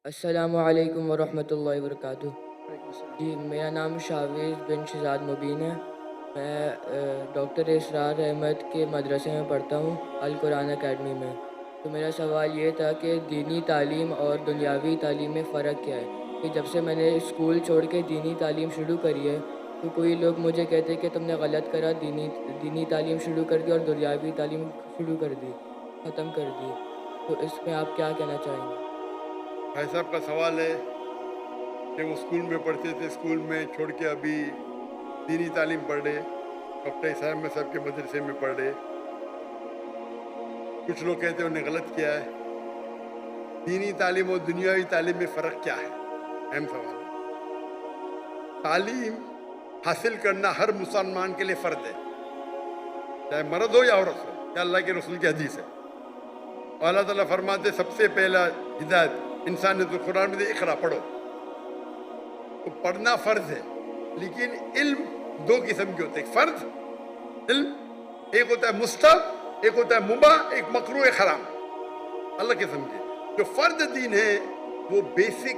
السلام علیکم ورحمۃ اللہ وبرکاتہ۔ جی، میرا نام شاویز بن شہزاد مبین ہے۔ میں ڈاکٹر اسرار احمد کے مدرسے میں پڑھتا ہوں، القرآن اکیڈمی میں۔ تو میرا سوال یہ تھا کہ دینی تعلیم اور دنیاوی تعلیم میں فرق کیا ہے؟ کہ جب سے میں نے اسکول چھوڑ کے دینی تعلیم شروع کری ہے تو کوئی لوگ مجھے کہتے کہ تم نے غلط کرا، دینی تعلیم شروع کر دی اور دنیاوی تعلیم شروع کر دی، ختم کر دی۔ تو اس میں آپ کیا کہنا چاہیں گے؟ بھائی صاحب کا سوال ہے کہ وہ اسکول میں پڑھتے تھے، اسکول میں چھوڑ کے ابھی دینی تعلیم پڑھ رہے، ڈاکٹر صاحب صاحب کے مدرسے میں پڑھ رہے۔ کچھ لوگ کہتے ہیں انہیں غلط کیا ہے۔ دینی تعلیم اور دنیاوی تعلیم میں فرق کیا ہے؟ اہم سوال ہے۔ تعلیم حاصل کرنا ہر مسلمان کے لیے فرض ہے، چاہے مرد ہو یا عورت ہو، یا اللہ کے رسول کی حدیث ہے۔ اور اللہ تعالیٰ فرماتے سب سے پہلا ہدایت انسان نے تو قرآن میں دے، اقرا پڑھو۔ تو پڑھنا فرض ہے، لیکن علم دو قسم کے ہوتے ہیں۔ ایک فرض علم، ایک ہوتا ہے مستحب، ایک ہوتا ہے مباح، ایک مکروہ، ایک حرام۔ اللہ قسم کے جو فرض دین ہے وہ بیسک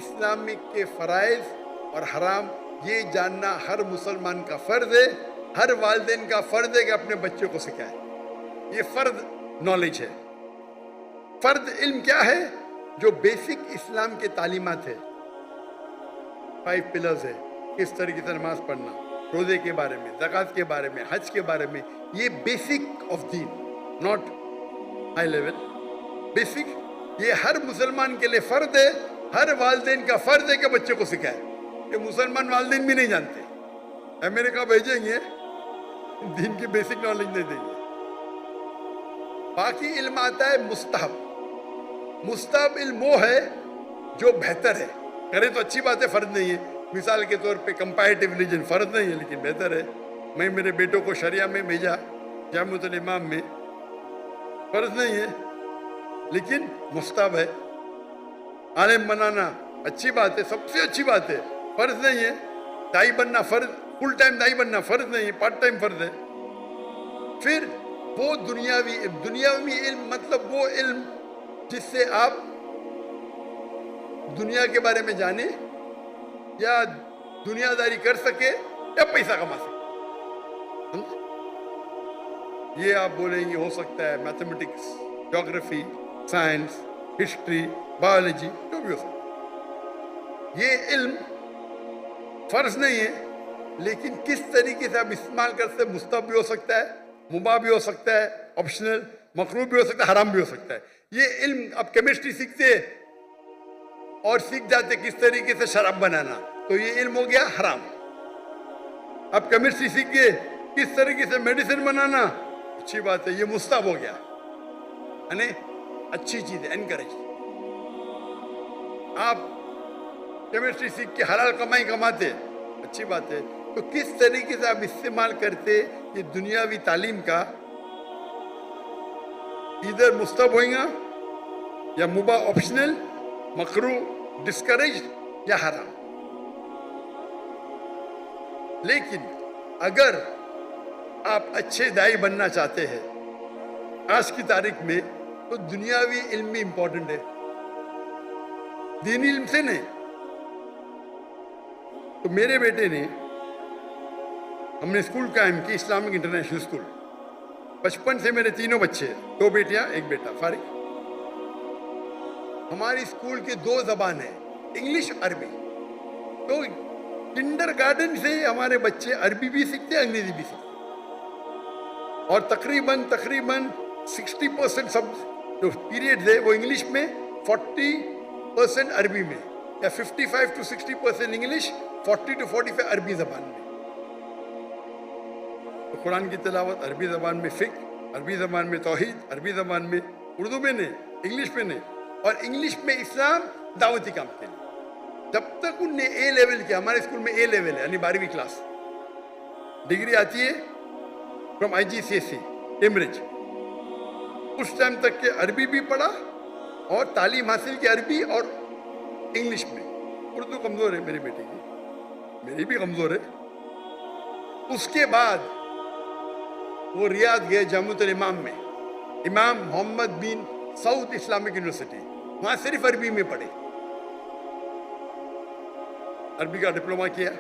اسلامک کے فرائض اور حرام یہ جاننا ہر مسلمان کا فرض ہے، ہر والدین کا فرض ہے کہ اپنے بچوں کو سکھائے۔ یہ فرض نالج ہے۔ فرض علم کیا ہے؟ جو بیسک اسلام کے تعلیمات ہے، 5 پلرز ہے، کس طریقے سے نماز پڑھنا، روزے کے بارے میں، زکوٰۃ کے بارے میں، حج کے بارے میں، یہ بیسک آف دین، ناٹ ہائی لیول، بیسک۔ یہ ہر مسلمان کے لیے فرض ہے، ہر والدین کا فرض ہے کہ بچے کو سکھائے۔ کہ مسلمان والدین بھی نہیں جانتے، امریکہ بھیجیں گے دین کی بیسک نالج نہیں دیں گے۔ باقی علم آتا ہے مستحب۔ مستحب علم وہ ہے جو بہتر ہے، کرے تو اچھی بات ہے، فرض نہیں ہے۔ مثال کے طور پہ کمپیریٹیو ریلیجن فرض نہیں ہے لیکن بہتر ہے۔ میں میرے بیٹوں کو شریعہ میں بھیجا، جامعۃ الامام میں، فرض نہیں ہے لیکن مستحب ہے۔ عالم بنانا اچھی بات ہے، سب سے اچھی بات ہے، فرض نہیں ہے۔ دائی بننا فرض، فل ٹائم دائی بننا فرض نہیں ہے، پارٹ ٹائم فرض ہے۔ پھر وہ دنیاوی علم مطلب وہ علم جس سے آپ دنیا کے بارے میں جانیں یا دنیا داری کر سکے یا پیسہ کما سکے۔ یہ آپ بولیں گے ہو سکتا ہے میتھمیٹکس، جغرافی، سائنس، ہسٹری، بایولوجی، جو بھی ہو سکتا ہے۔ یہ علم فرض نہیں ہے لیکن کس طریقے سے آپ استعمال کرتے، مستحب بھی ہو سکتا ہے، مباح بھی ہو سکتا ہے، آپشنل، مکروہ بھی ہو سکتا ہے، حرام بھی ہو سکتا ہے۔ یہ علم آپ کیمسٹری سیکھتے اور سیکھ جاتے کس طریقے سے شراب بنانا، تو یہ علم ہو گیا حرام۔ آپ کیمسٹری سیکھ گئے کس طریقے سے میڈیسن بنانا، اچھی بات ہے، یہ مستحب ہو گیا، یعنی اچھی چیز ہے، انکریج۔ آپ کیمسٹری سیکھ کے حلال کمائی کماتے، اچھی بات ہے۔ تو کس طریقے سے آپ استعمال کرتے یہ دنیاوی تعلیم کا، ادھر مستحب ہوئیں گا یا مباح، آپشنل، مکروہ، ڈسکریج یا حرام۔ لیکن اگر آپ اچھے دائی بننا چاہتے ہیں آج کی تاریخ میں تو دنیاوی علم بھی امپورٹنٹ ہے، دینی علم سے نہیں۔ تو میرے بیٹے نے، ہم نے اسکول قائم کی، اسلامک انٹرنیشنل اسکول۔ بچپن سے میرے تینوں بچے، 2 بیٹیاں 1 بیٹا، فارغ۔ ہماری اسکول کے 2 زبان ہیں، انگلش، عربی۔ تو کنڈر گارڈن سے ہمارے بچے عربی بھی سیکھتے، انگریزی بھی سیکھتے، اور تقریباً 60% سب جو پیریڈ ہے وہ انگلش میں، 40% عربی میں، یا 55 to 60% انگلش، 40 to 45 عربی زبان میں۔ تو قرآن کی تلاوت عربی زبان میں، فقہ عربی زبان میں، توحید عربی زبان میں، اردو میں نہیں، انگلش میں نہیں، اور انگلش میں اسلام دعوتی کام کے لیے۔ جب تک ان نے اے لیول کیا، ہمارے اسکول میں اے لیول ہے یعنی 12ویں کلاس، ڈگری آتی ہے فرام IGCSE کیمبرج، اس ٹائم تک کہ عربی بھی پڑھا اور تعلیم حاصل کی عربی اور انگلش میں۔ اردو کمزور ہے میری بیٹی کی، میری بھی کمزور ہے۔ اس کے بعد وہ ریاض گئے جامعۃ الامام میں، امام محمد بن سعود اسلامک یونیورسٹی، वहां सिर्फ अरबी में पढ़े, अरबी का डिप्लोमा किया,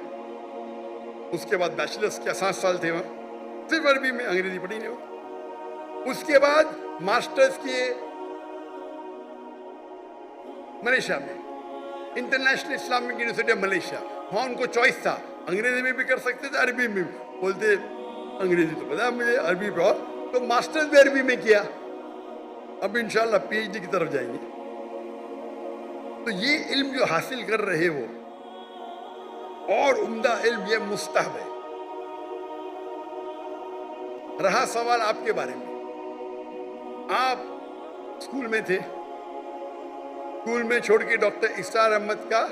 उसके बाद बैचलर्स किया, 7 साल थे वहां, सिर्फ अरबी में, अंग्रेजी पढ़ी नहीं हो। उसके बाद मास्टर्स किए मलेशिया में, international Islamic university of Malaysia. वहां उनको चॉइस था, अंग्रेजी में भी कर सकते थे, अरबी में भी। बोलते अंग्रेजी तो पता है मुझे, अरबी पे और, तो मास्टर्स भी अरबी में किया। अब इंशाल्लाह पीएचडी की तरफ जाएंगे। तो ये इल्म जो हासिल कर रहे हो और उम्दा इल्म, ये मुस्तहब है। रहा सवाल आपके बारे में, आप स्कूल में थे, स्कूल में छोड़ के डॉक्टर इसरार अहमद का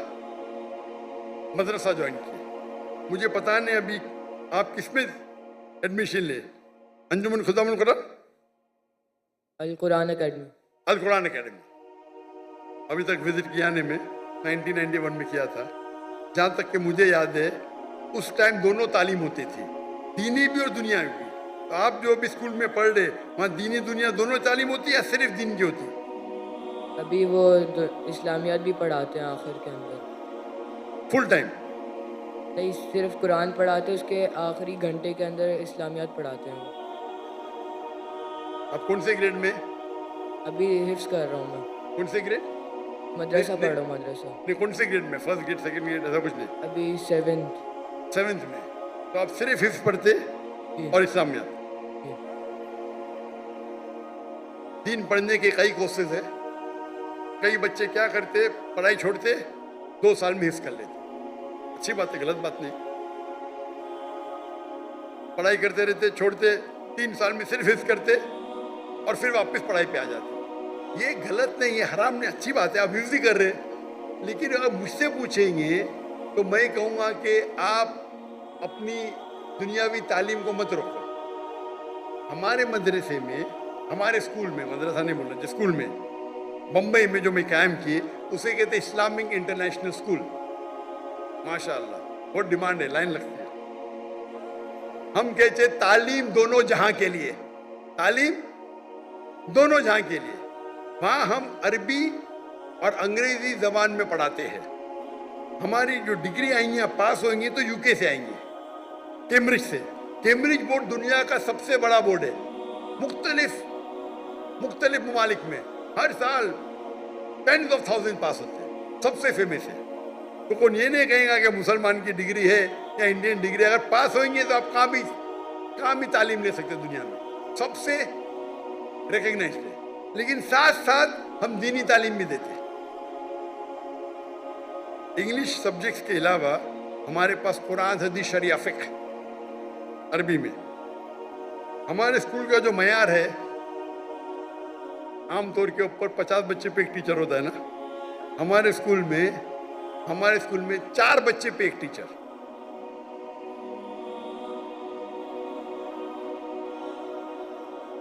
मदरसा ज्वाइन किया। मुझे पता नहीं अभी आप किसमें एडमिशन ले, अंजुमन खुदामुल कुरान, अल कुरान अकेडमी। अल कुरान अकेडमी। अभी तक विजिट किया ने में 1991 में किया था। जहाँ तक कि मुझे याद है उस टाइम दोनों तालीम होती थी, दीनी भी और दुनियावी भी। तो आप जो भी स्कूल में पढ़ रहे, वहाँ दीनी दुनिया दोनों तालीम होती है या सिर्फ दीन की होती है? अभी वो इस्लामियात भी पढ़ाते हैं आखिर के अंदर, फुल टाइम? नहीं, सिर्फ कुरान पढ़ाते हैं, उसके आखिरी घंटे के अंदर इस्लामियात पढ़ाते हैं। आप कौन से ग्रेड में? अभी हिफ्स कर रहा हूँ मैं, कौन से ग्रेड? मदरसा पढ़ रहा हूँ, मदरसा। नहीं, कौन से ग्रेड में? फर्स्ट ग्रेड, सेकंड ग्रेड, ऐसा कुछ नहीं? अभी 7th। 7th में। तो आप सिर्फ हिफ्स पढ़ते और इस्लामियात? दीन पढ़ने के कई कोर्सेज है। कई बच्चे क्या करते, पढ़ाई छोड़ते, 2 साल में हिफ्स कर लेते। अच्छी बात है, गलत बात नहीं। पढ़ाई करते रहते, छोड़ते, 3 साल में सिर्फ हिफ्स करते और फिर वापस पढ़ाई पे आ जाते। ये गलत नहीं है, हराम नहीं, अच्छी बात है, आप हिफ्स ही कर रहे। लेकिन अगर मुझसे पूछेंगे तो मैं कहूँगा कि आप अपनी दुनियावी तालीम को मत रोको। हमारे मदरसे में, हमारे स्कूल में, मदरसा नहीं बोलना, जिस स्कूल में बम्बई में जो मैं कायम किए उसे कहते इस्लामिक इंटरनेशनल स्कूल। माशाअल्लाह, बहुत डिमांड है, लाइन लगती है। हम कहते तालीम दोनों जहां के लिए, तालीम दोनों जहां के लिए। वहां हम अरबी और अंग्रेजी जबान में पढ़ाते हैं। हमारी जो डिग्री आएंगी, पास होंगी तो यूके से आएंगी, कैम्ब्रिज से। कैम्ब्रिज बोर्ड दुनिया का सबसे बड़ा बोर्ड है, मुख्तलिफ ममालिक में हर साल 10s of thousands पास होते हैं, सबसे फेमस है। तो कौन ये नहीं कहेगा कि मुसलमान की डिग्री है या इंडियन डिग्री, अगर पास होंगे तो आप कहाँ भी तालीम ले सकते दुनिया में, सबसे रिकग्नाइज्ड है। लेकिन साथ साथ हम दीनी तालीम भी देते हैं। इंग्लिश सब्जेक्ट्स के अलावा हमारे पास कुरान, हदीस, शरिया, फिक्र अरबी में। हमारे स्कूल का जो मयार है, आमतौर के ऊपर 50 बच्चे पे एक टीचर होता है ना, हमारे स्कूल में 4 बच्चे पे एक टीचर।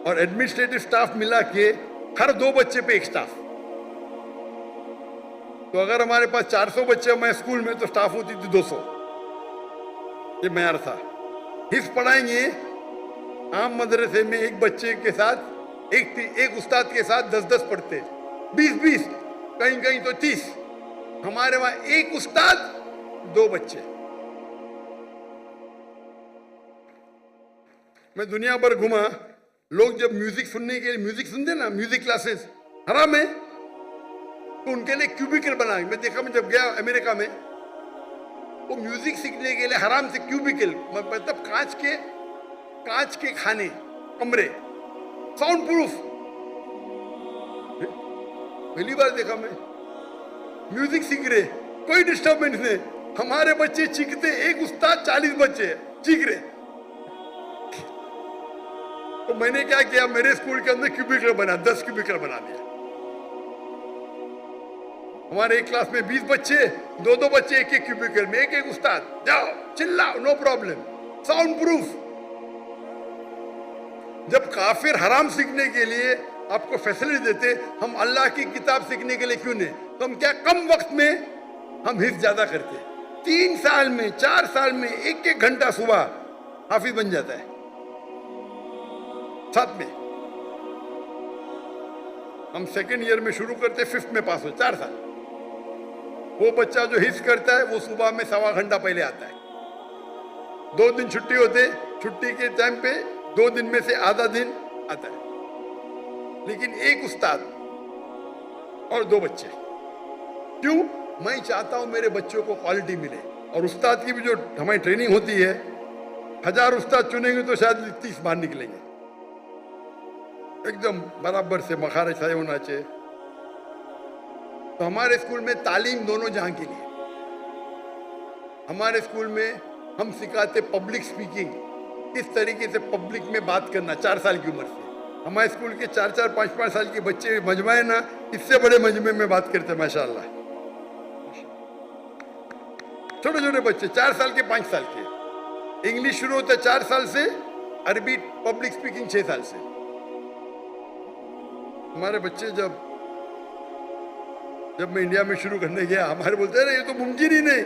और एडमिनिस्ट्रेटिव स्टाफ मिला के हर 2 बच्चे पे एक स्टाफ। तो अगर हमारे पास 400 बच्चे हमारे स्कूल में तो स्टाफ होती थी 200। ये मयार था। हिफ्ज़ पढ़ाएंगे, आम मदरसे में एक बच्चे के साथ एक उस्ताद के साथ 10-10 पढ़ते, 20-20, कहीं तो 30। हमारे वहां एक उस्ताद 2 बच्चे। मैं दुनिया भर घुमा, लोग जब म्यूजिक सुनने के लिए, म्यूजिक सुनते ना, म्यूजिक क्लासेस हराम है, तो उनके लिए क्यूबिकल बना। मैं देखा, मैं जब गया अमेरिका में, वो म्यूजिक सीखने के लिए हराम से क्यूबिकल, मतलब कांच के खाने, कमरे, साउंड प्रूफ। पहली बार देखा मैं, म्यूजिक सीख रहे, कोई डिस्टर्बेंस नहीं। हमारे बच्चे चीखते, एक उस्ताद 40 बच्चे चीख रहे। तो मैंने क्या किया, मेरे स्कूल के अंदर क्यूबिकल बना, 10 क्यूबिकल बना दिया। हमारे एक क्लास में 20 बच्चे, 2-2 बच्चे एक क्यूबिकल में, एक उस्ताद, जाओ चिल्लाओ, नो प्रॉब्लम, साउंड प्रूफ। जब काफिर हराम सीखने के लिए आपको फैसिलिटी देते, हम अल्लाह की किताब सीखने के लिए क्यों नहीं? तो हम क्या कम वक्त में हम हिफ्ज़ ज्यादा करते, 3 साल में, 4 साल में 1-1 घंटा सुबह हाफिज बन जाता है। साथ में ہم سیکنڈ ایئر میں شروع کرتے، 5th میں پاس ہو، 4 سال. وہ بچہ جو حفظ کرتا ہے وہ صبح میں 1.25 گھنٹہ پہلے آتا ہے. 2 دن چھٹی ہوتے، چھٹی کے ٹائم پہ 2 دن میں سے آدھا دن آتا ہے. لیکن ایک استاد اور 2 بچے. کیوں؟ میں چاہتا ہوں میرے بچوں کو کوالٹی ملے. اور استاد کی بھی جو ہماری ٹریننگ ہوتی ہے، 1000 استاد چنیں گے تو شاید 30 باہر نکلیں گے. ایک دم برابر سے مخارج صحیح ہونا چاہیے. تو ہمارے اسکول میں تعلیم دونوں جہاں کے لیے. ہمارے اسکول میں ہم سکھاتے پبلک سپیکنگ، کس طریقے سے پبلک میں بات کرنا 4 سال کی عمر سے. ہمارے اسکول کے 4 5 سال کے بچے مجمع ہے نا، اس سے بڑے مجمع میں بات کرتے ہیں ماشاء اللہ. چھوٹے چھوٹے بچے 4 سال کے 5 سال کے. انگلش شروع ہوتا ہے 4 سال سے، عربی پبلک سپیکنگ 6 سال سے. ہمارے بچے جب میں انڈیا میں شروع کرنے گیا، ہمارے بولتے ہیں یہ تو ممکن ہی نہیں.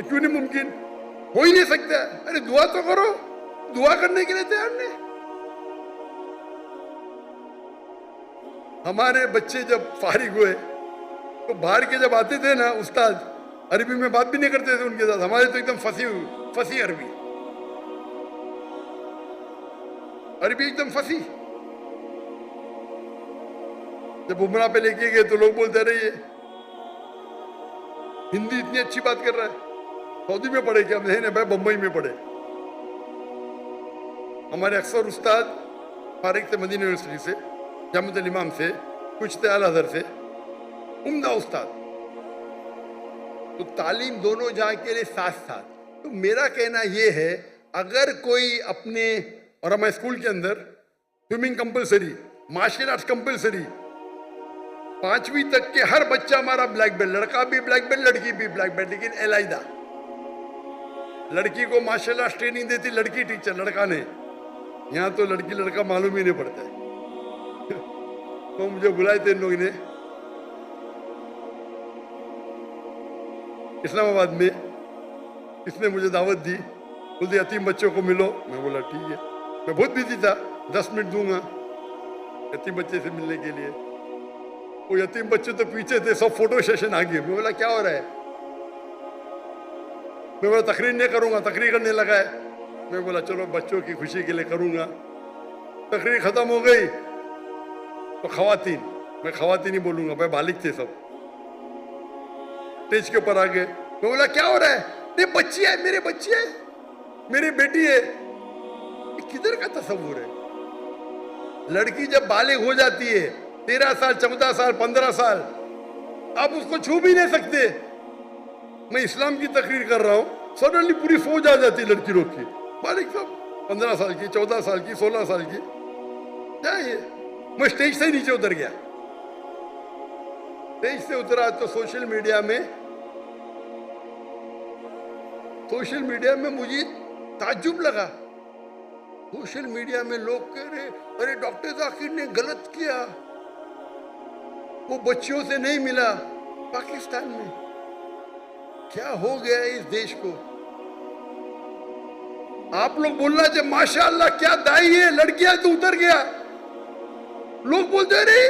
کیوں نہیں ممکن؟ ہو ہی نہیں سکتا. ارے دعا تو کرو. دعا کرنے کے لیے تیار نہیں. ہمارے بچے جب فارغ ہوئے تو باہر کے جب آتے تھے نا استاد، عربی میں بات بھی نہیں کرتے تھے ان کے ساتھ. ہمارے تو ایک دم فصیح عربی ایک دم فصیح. جب عمرہ پہ لے کے گئے تو لوگ بولتے رہے ہندی اتنی اچھی بات کر رہا ہے. سعودی میں پڑھے کیا؟ نہیں بھائی، بمبئی میں پڑھے. ہمارے اکثر استاد فارغ تھے مدینہ یونیورسٹی سے، جامعۃ الامام سے، کچھ تھے اعلیٰ حضرت سے، عمدہ استاد. تو تعلیم دونوں جہاں کے لیے ساتھ ساتھ. تو میرا کہنا یہ ہے، اگر کوئی اپنے، اور ہمارے اسکول کے اندر swimming compulsory, martial arts compulsory, 5ویں تک کے ہر بچہ ہمارا بلیک بیلٹ، لڑکا بھی بلیک بیلٹ، لڑکی بھی بلیک بیلٹ. لیکن علیحدہ لڑکی کو مارشل آرٹس ٹریننگ دیتی لڑکی ٹیچر، لڑکا نہیں. یہاں تو لڑکی لڑکا معلوم ہی نہیں پڑتا ہے. تو مجھے بلائے تھے ان لوگوں نے اسلام آباد میں. اس نے مجھے دعوت دی، بولتے یتیم بچوں کو ملو. میں بولا ٹھیک ہے. میں بہت بزی تھا، 10 منٹ دوں گا یتیم بچے سے ملنے کے لیے. وہ یتیم بچے تو پیچھے تھے، سب فوٹو سیشن آگے. میں بولا کیا ہو رہا ہے؟ میں بولا تقریر نہیں کروں گا. تقریر کرنے لگا ہے. میں بولا چلو بچوں کی خوشی کے لیے کروں گا. تقریر ختم ہو گئی تو خواتین، میں خواتین ہی بولوں گا، بھائی بالغ تھے سب، اسٹیج کے اوپر آ گئے. میں بولا کیا ہو رہا ہے؟ نہیں بچی ہے، میرے بچی ہے، میری بیٹی ہے. کدھر کا تصور ہے؟ لڑکی جب بالغ ہو جاتی ہے 13 سال 14 سال 15 سال، آپ اس کو چھو بھی نہیں سکتے. میں اسلام کی تقریر کر رہا ہوں، سڈنلی پوری فوج آ جاتی لڑکی لوگ کی، بالغ سب 15 سال کی 14 سال کی 16 سال کی. کیا یہ؟ میں اسٹیج سے نیچے اتر گیا. اسٹیج سے اترا تو سوشل میڈیا میں مجھے تعجب لگا. سوشل میڈیا میں لوگ کہہ رہے ارے ڈاکٹر ذاکر نے غلط کیا، وہ بچیوں سے نہیں ملا. پاکستان میں کیا ہو گیا ہے اس دیش کو؟ آپ لوگ بولنا چاہے ماشاء اللہ کیا دائی ہے، لڑکیاں تو اتر گیا. لوگ بولتے رہے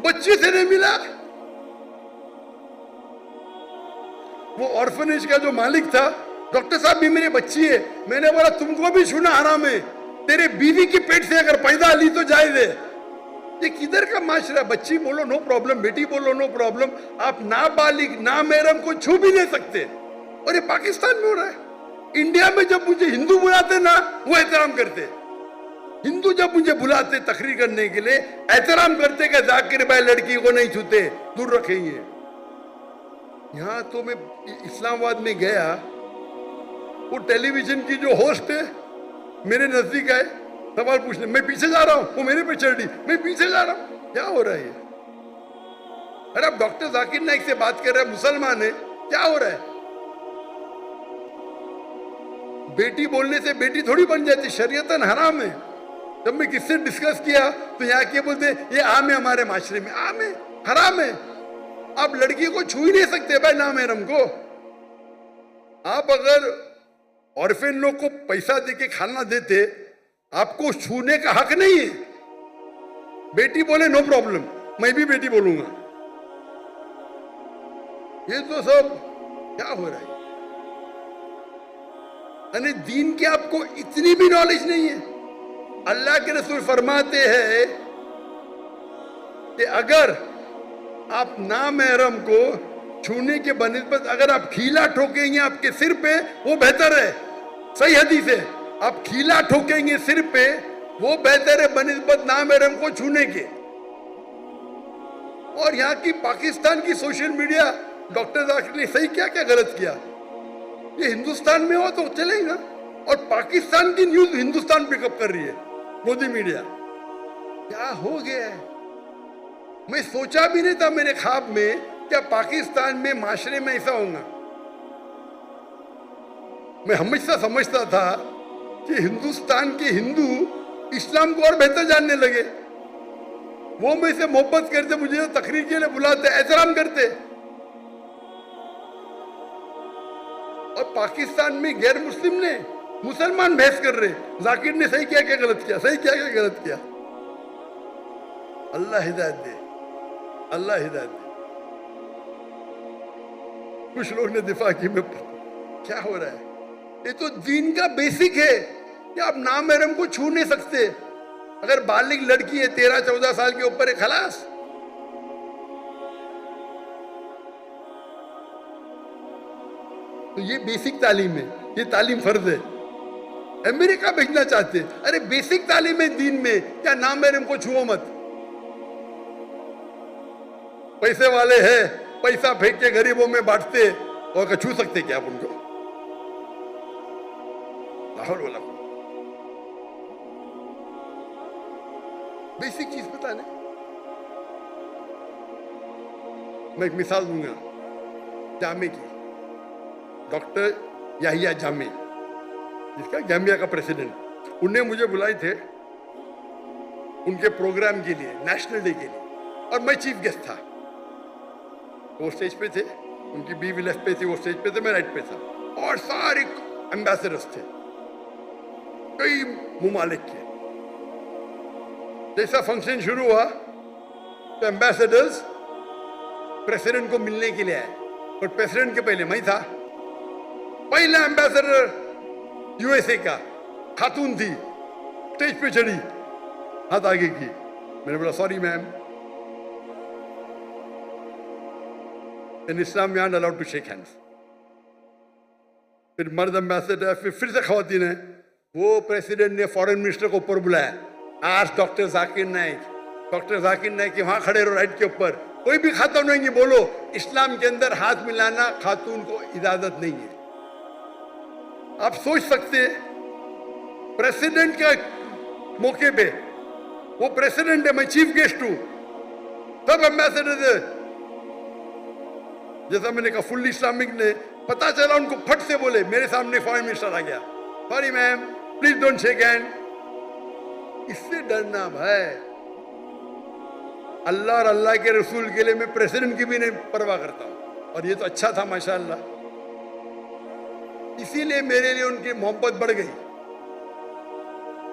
بچی سے نہیں ملا. وہ آرفنیج کا جو مالک تھا، ڈاکٹر صاحب بھی میری بچی ہے. میں نے بولا تم کو بھی چھونا حرام ہے، تیرے بیوی کی پیٹ سے اگر پیدا لی تو جائز ہے. یہ کدھر کا معاشرہ؟ بچی بولو نو پرابلم، بیٹی بولو نو پرابلم. آپ نابالغ نامحرم کو چھو بھی نہیں سکتے. اور یہ پاکستان میں ہو رہا ہے. انڈیا میں جب مجھے ہندو بلاتے نا وہ احترام کرتے. ہندو جب مجھے بلاتے تقریر کرنے کے لیے احترام کرتے کہ ذاکر بھائی لڑکی کو نہیں چھوتے، دور رکھیں گے. یہاں تو میں اسلام آباد میں گیا، وہ ٹیلی ویژن کی جو ہوسٹ ہے میرے نزدیک آئے سوال پوچھنے. میں پیچھے جا رہا ہوں، وہ میرے پہ چڑھ دی، میں پیچھے جا رہا ہوں. کیا ہو رہا ہے یہ؟ ارے اب ڈاکٹر ذاکر نائک سے بات کر رہے ہیں، مسلمان ہے، کیا ہو رہا ہے؟ بیٹی بولنے سے بیٹی تھوڑی بن جاتی، شریعتاً حرام ہے. جب میں کس سے ڈسکس کیا تو یہاں کے بولتے یہ عام ہے ہمارے معاشرے میں. عام ہے، حرام ہے. آپ لڑکی کو چھو ہی نہیں سکتے بھائی نامحرم کو. آپ اگر عورفین لوگ کو پیسہ دے کے کھانا دیتے، آپ کو چھونے کا حق نہیں ہے. बेटी बोले नो प्रॉब्लम, मैं भी बेटी बोलूंगा। ये तो सब क्या हो रहा है? यानी दीन की आपको इतनी भी नॉलेज नहीं है। अल्लाह के रसूल फरमाते हैं कि अगर आप नामहरम को छूने के बनिस्बत अगर आप खीला ठोकेंगे आपके सिर पे, वो बेहतर है। सही हदीस है, आप खीला ठोकेंगे सिर पे, वो बेहतर है बनिस्बत नामहरम को छूने के। और यहाँ की पाकिस्तान की सोशल मीडिया, डॉक्टर जाकिर ने सही क्या क्या गलत किया? ये हिंदुस्तान में हो तो चलेगा, और पाकिस्तान की न्यूज हिंदुस्तान पिकअप कर रही है, मोदी मीडिया। क्या हो गया है? मैं सोचा भी नहीं था मेरे ख्वाब में क्या पाकिस्तान में माशरे में ऐसा होगा। मैं हमेशा समझता था कि हिंदुस्तान के हिंदू इस्लाम को और बेहतर जानने लगे। वो मुझे से मोहब्बत करते, मुझे तकरीर के लिए बुलाते, एहतराम करते। और पाकिस्तान में गैर मुस्लिम ने मुसलमान बहस कर रहे, जाकिर ने सही क्या क्या गलत किया, सही क्या क्या गलत किया। अल्लाह हिदायत दे, अल्लाह हिदायत दे। कुछ लोग ने दिफा की, में क्या हो रहा है? ये तो दीन का बेसिक है कि आप नामहरम को छू नहीं सकते। अगर बालिग लड़की है 13-14 साल के ऊपर है, खलास। तो ये बेसिक तालीम है, ये तालीम फर्ज है। अमेरिका भेजना चाहते, अरे बेसिक तालीम है दीन में, क्या नामहरम को छुओ मत। पैसे वाले हैं, पैसा फेंक के गरीबों में बांटते, और छू सकते क्या आप उनको? लाहौर वाला बेसिक चीज पता नहीं। मैं एक मिसाल दूंगा जामे की। डॉक्टर याहिया जामे, जिसका गैम्बिया का प्रेसिडेंट, उन्हें मुझे बुलाए थे उनके प्रोग्राम के लिए, नेशनल डे के लिए, और मैं चीफ गेस्ट था। वो स्टेज पे थे, उनकी बीवी लेफ्ट पे थी, वो स्टेज पे थे, मैं राइट पे था, और सारे एम्बेसडर्स थे कई मुमालिक के। जैसा फंक्शन शुरू हुआ तो एम्बेसडर्स प्रेसिडेंट को मिलने के लिए आए, और प्रेसिडेंट के पहले मैं था। पहला एम्बेसडर यूएसए का खातून थी, स्टेज पे चढ़ी, हाथ आगे की। मैंने बोला sorry ma'am, in Islam we are allowed to shake hands. फिर मर्द एम्बेसडर, फिर से खवातीन है। वो प्रेसिडेंट ने फॉरेन मिनिस्टर को ऊपर बुलाया, आज डॉक्टर जाकिर नाइक, डॉक्टर जाकिर नाइक वहां खड़े रहो राइट के ऊपर, कोई भी खातून नहीं बोलो, इस्लाम के अंदर हाथ मिलाना खातून को इजाजत नहीं है। आप सोच सकते प्रेसिडेंट के मौके पे, वो प्रेसिडेंट है, मैं चीफ गेस्ट हूं, सब एम्बेसडर है। जैसा मैंने कहा फुल इस्लामिक ने, पता चला उनको फट से बोले, मेरे सामने फॉरेन मिनिस्टर आ गया, sorry ma'am please don't shake hand. इससे डरना भाई, अल्लाह और अल्लाह के रसूल के लिए मैं प्रेसिडेंट की भी नहीं परवाह करता हूं, और ये तो अच्छा था माशाअल्लाह। इसीलिए मेरे लिए उनकी मोहब्बत बढ़ गई।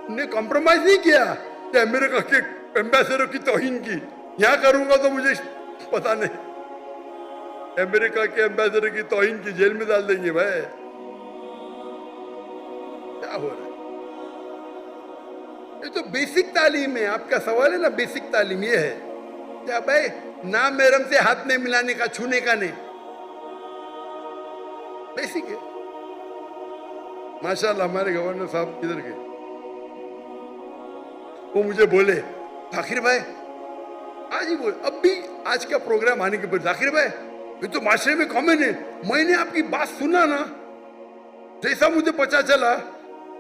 उन्हें कॉम्प्रोमाइज नहीं किया कि अमेरिका के एम्बेसडर की तौहीन की, यहां करूंगा तो मुझे पता नहीं, अमेरिका के एम्बेसडर की तौहीन की जेल में डाल देंगे भाई। क्या हो रहा है? ये तो बेसिक तालीम है। आपका सवाल है ना, बेसिक तालीम ये है क्या भाई, नामहरम से हाथ नहीं मिलाने का, छूने का नहीं, बेसिक है। माशाल्लाह हमारे गवर्नर साहब किधर गए? वो मुझे बोले जाकिर भाई, आज ही बोले, अब भी आज का प्रोग्राम आने के बाद, जाकिर भाई ये तो माशरे में कॉमन है, मैंने आपकी बात सुना ना, जैसा मुझे पता चला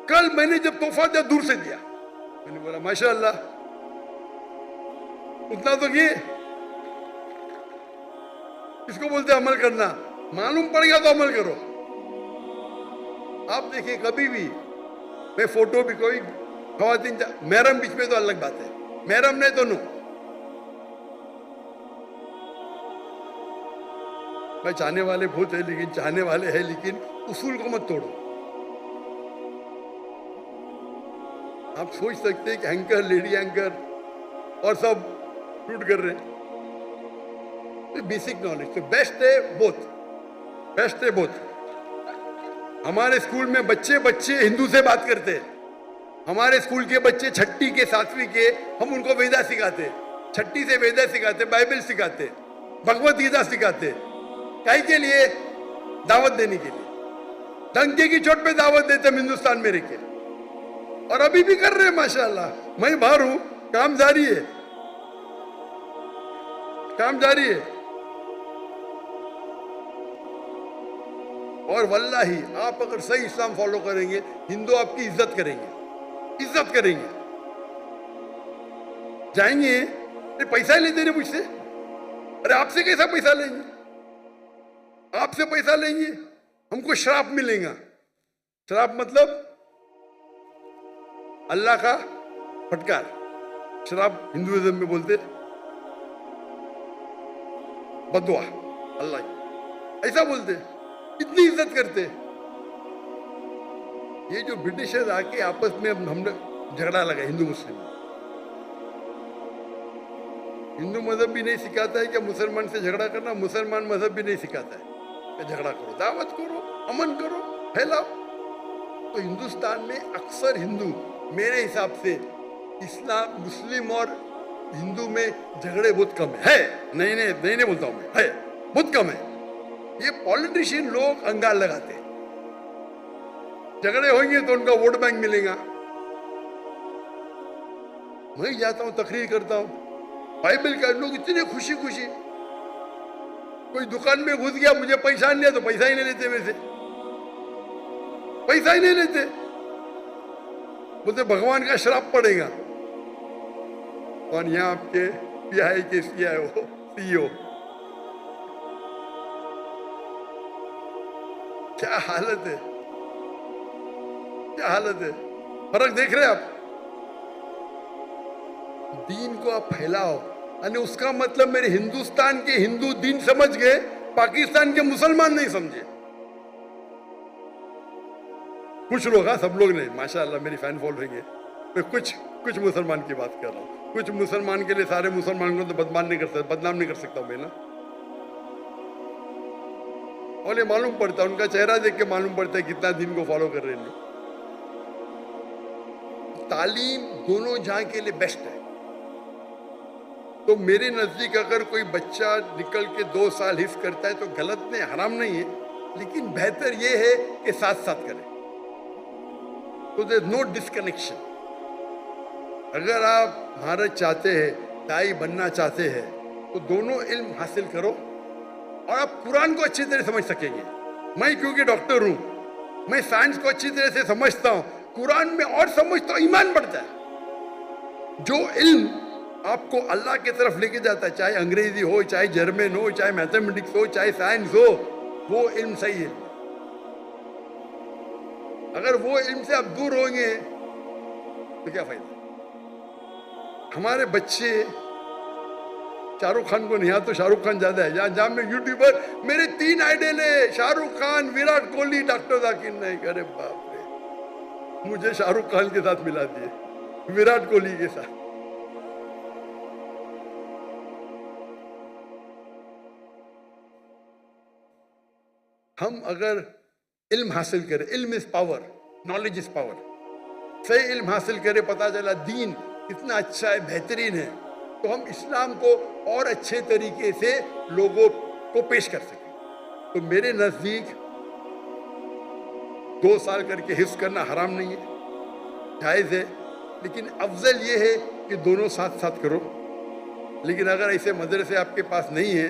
कल मैंने जब तोहफा दिया दूर से दिया। मैंने बोला माशाअल्लाह, उतना तो ये इसको बोलते अमल करना, मालूम पड़ गया तो अमल करो। आप देखिए कभी भी मैं फोटो भी, कोई खवातीन महरम बीच में तो अलग बात है, महरम नहीं तो नो। भाई चाहने वाले बहुत है, लेकिन चाहने वाले हैं, लेकिन उसूल को मत तोड़ो। आप सोच सकते हैं कि एंकर, लेडी एंकर और सब शूट कर रहे हैं। बेसिक नॉलेज तो बेस्ट है बोथ, बेस्ट है बोथ। हमारे स्कूल में बच्चे बच्चे हिंदू से बात करते हैं। हमारे स्कूल के बच्चे छठी के 7वीं के, हम उनको वेदा सिखाते, छठी से वेदा सिखाते, बाइबल सिखाते, भगवत गीता सिखाते। काहे के लिए? दावत देने के लिए। डंके की चोट पे दावत देते हम हिंदुस्तान में रह के, और अभी भी कर रहे हैं माशाल्लाह। मैं बाहर हूं, काम जारी है, काम जारी है। और वल्लाही आप अगर सही इस्लाम फॉलो करेंगे, हिंदू आपकी इज्जत करेंगे, इज्जत करेंगे। जाएंगे, अरे पैसा ही लेते रहे मुझसे, अरे आपसे कैसा पैसा लेंगे? आपसे पैसा लेंगे, हमको श्राप मिलेगा। श्राप मतलब अल्लाह का फटकार, श्राप हिंदुइज्म में बोलते बदुआ, अल्लाह ऐसा बोलते। इतनी इज्जत करते। ये जो ब्रिटिशर्स आके आपस में हमने झगड़ा लगा हिंदू मुस्लिम, हिंदू मजहब भी नहीं सिखाता है कि मुसलमान से झगड़ा करना, मुसलमान मजहब भी नहीं सिखाता है कि झगड़ा करो, दावत करो, अमन करो, फैलाओ। तो हिंदुस्तान में अक्सर हिंदू, मेरे हिसाब से इस्लाम, मुस्लिम और हिंदू में झगड़े बहुत कम है। नहीं बोलता हूं मैं, है बहुत कम है। ये पॉलिटिशियन लोग अंगार लगाते हैं, झगड़े होंगे तो उनका वोट बैंक मिलेगा। मैं जाता हूं, तकरीर करता हूं, बाइबल का लोग इतने खुशी खुशी, कोई दुकान में घुस गया, मुझे पैसा नहीं दिया तो पैसा ही नहीं लेते, मेरे से पैसा ही नहीं लेते, बोलते भगवान का श्राप पड़ेगा। और यहाँ आपके पीआई के सीईओ, क्या हालत है, क्या हालत है। फर्क देख रहे हैं आप? दीन को आप फैलाओ, और उसका मतलब मेरे हिंदुस्तान के हिंदू दीन समझ गए, पाकिस्तान के मुसलमान नहीं समझे। कुछ लोग, हाँ सब लोग नहीं, माशाअल्लाह मेरी फैन फॉलोइंग है। मैं कुछ मुसलमान की बात कर रहा हूँ। कुछ मुसलमान के लिए सारे मुसलमान को तो बदनाम नहीं कर सकता मैं ना। और ये मालूम पड़ता है, उनका चेहरा देख के मालूम पड़ता है कितना दिन को फॉलो कर रहे हैं लोग। तालीम दोनों जहां के लिए बेस्ट है। तो मेरे नजदीक अगर कोई बच्चा निकल के 2 साल हिफ्ज करता है तो गलत नहीं, हराम नहीं है, लेकिन बेहतर ये है कि साथ साथ करे, तो देयर नो डिस्कनेक्शन। अगर आप महारत चाहते हैं, दाई बनना चाहते हैं, तो दोनों इल्म हासिल करो और आप कुरान को अच्छी तरह समझ सकेंगे। मैं क्योंकि डॉक्टर हूं, मैं साइंस को अच्छी तरह से समझता हूं, कुरान में और समझता हूं, ईमान बढ़ता है। जो इल्म आपको अल्लाह की तरफ लेके जाता है, चाहे अंग्रेजी हो, चाहे जर्मन हो, चाहे मैथमेटिक्स हो, चाहे साइंस हो, वो इल्म सही है। अगर वो इल्म से आप दूर होंगे तो क्या फायदा। हमारे बच्चे शाहरुख खान को नहीं, तो शाहरुख खान ज्यादा है। जहां में यूट्यूबर, मेरे 3 आइडल है, शाहरुख खान, विराट कोहली, डॉक्टर जाकिर नाइक। अरे बाप रे, मुझे शाहरुख खान के साथ मिला दिए, विराट कोहली के साथ। हम अगर इल्म हासिल करें, इल्म is power, knowledge is power. सही इल्म हासिल करें, पता चला दीन कितना अच्छा है, बेहतरीन है, तो हम इस्लाम को और अच्छे तरीके से लोगों को पेश कर सकें। तो मेरे नजदीक 2 साल करके हिफ्ज करना हराम नहीं है, जायज़ है, लेकिन अफजल ये है कि दोनों साथ साथ करो। लेकिन अगर ऐसे मदरसे आपके पास नहीं है,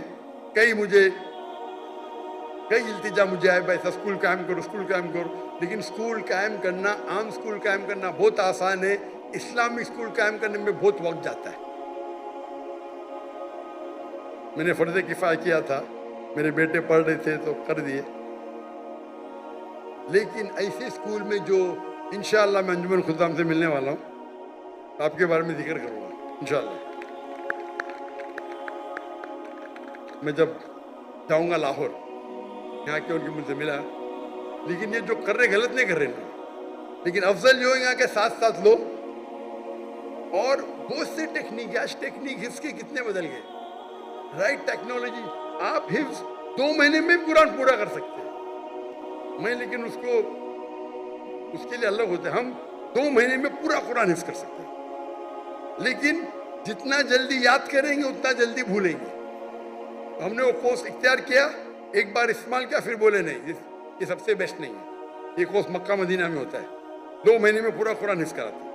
कई इल्तिजा मुझे आए, भाई स्कूल कायम करो, स्कूल कायम करो, लेकिन स्कूल कायम करना, आम स्कूल कायम करना बहुत आसान है, इस्लामिक स्कूल कायम करने में बहुत वक्त जाता है। मैंने फर्ज किफाया किया था, मेरे बेटे पढ़ रहे थे तो कर दिए, लेकिन ऐसे स्कूल में जो इंशाअल्लाह मैं अंजुमन खुदाम से मिलने वाला हूँ, आपके बारे में जिक्र करूँगा इंशाअल्लाह। मैं जब जाऊँगा लाहौर, यहाँ के उनकी मुझसे मिला, लेकिन ये जो कर रहे गलत नहीं कर रहे ना, लेकिन अफजल जो है यहाँ के साथ साथ लो, اور بہت سے ٹیکنیک، آج ٹیکنیک حفظ کے کتنے بدل گئے. رائٹ ٹیکنالوجی، آپ حفظ 2 مہینے میں قرآن پورا کر سکتے ہیں. میں لیکن اس کے لیے الگ ہوتا ہے. ہم 2 مہینے میں پورا قرآن حفظ کر سکتے ہیں، لیکن جتنا جلدی یاد کریں گے اتنا جلدی بھولیں گے. ہم نے وہ کورس اختیار کیا، ایک بار استعمال کیا، پھر بولے نہیں یہ سب سے بیسٹ نہیں ہے. یہ کورس مکہ مدینہ میں ہوتا ہے، 2 مہینے میں پورا قرآن حفظ کراتا ہے،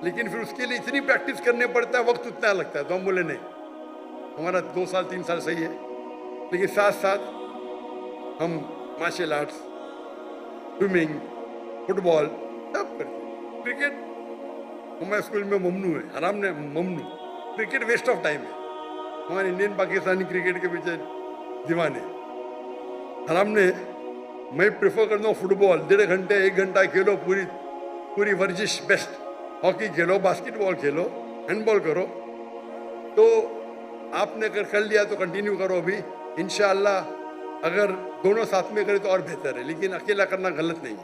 لیکن پھر اس کے لیے اتنی پریکٹس کرنے پڑتا ہے، وقت اتنا لگتا ہے. تو ہم بولے نہیں، ہمارا 2 سال 3 سال صحیح ہے، لیکن ساتھ ساتھ ہم مارشل آرٹس، سوئمنگ، فٹ بال سب کرتے. کرکٹ ہمارے اسکول میں ممنوع ہے، حرام نے ممنوع. کرکٹ ویسٹ آف ٹائم ہے. ہمارے انڈین پاکستانی کرکٹ کے پیچھے دیوانے. حرام نے، میں پریفر کرتا ہوں فٹ بال، 1.5 گھنٹے 1 گھنٹہ کھیلو، پوری ورزش بیسٹ. ہاکی کھیلو، باسکٹ بال کھیلو، ہینڈ بال کرو. تو آپ نے اگر کر لیا تو کنٹینیو کرو. ابھی انشاءاللہ اگر دونوں ساتھ میں کرے تو اور بہتر ہے، لیکن اکیلا کرنا غلط نہیں ہے.